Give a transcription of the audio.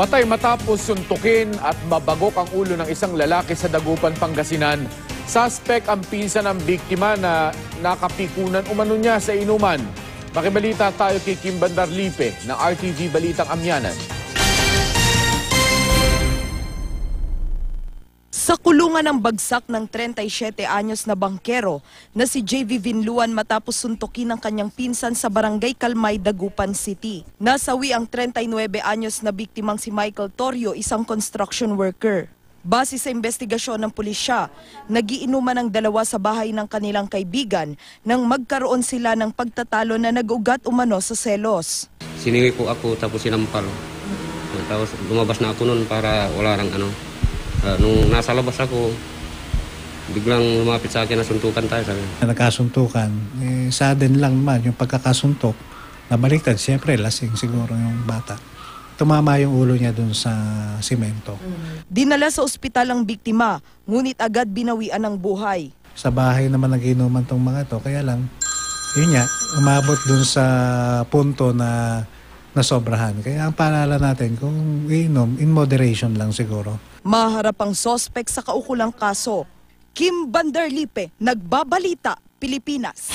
Patay matapos suntukin at mabagok ang ulo ng isang lalaki sa Dagupan, Pangasinan. Suspect ang pinsan ng biktima na nakapikunan umano niya sa inuman. Makibalita tayo kay Kim Bandarlipe ng RTV Balitang Amyanan. Sa kulungan ng bagsak ng 37 anyos na bangkero na si JV Vinluan matapos suntukin ng kanyang pinsan sa Barangay Kalmay, Dagupan City. Nasawi ang 39 anyos na biktimang si Michael Torrio, isang construction worker. Base sa investigasyon ng pulisya, nagiinuman ang dalawa sa bahay ng kanilang kaibigan nang magkaroon sila ng pagtatalo na nag-ugat umano sa selos. Siniwi po ako tapos sinampal. Tapos lumabas na ako noon para wala lang nung nasa labas ako, biglang lumapit sa akin na suntukan tayo. Sabi. Nagkasuntukan, sudden lang naman yung pagkakasuntok. Nabaliktad, siyempre lasing siguro yung bata. Tumama yung ulo niya dun sa simento. Dinala sa ospital ang biktima, ngunit agad binawian ng buhay. Sa bahay naman nag-inuman tong mga to, kaya lang, yun nga, umabot dun sa punto na nasobrahan. Kaya ang paalala natin, kung inom, in moderation lang siguro. Maharap ang sospek sa kaukulang kaso. Kim Bandarlipe, Nagbabalita, Pilipinas.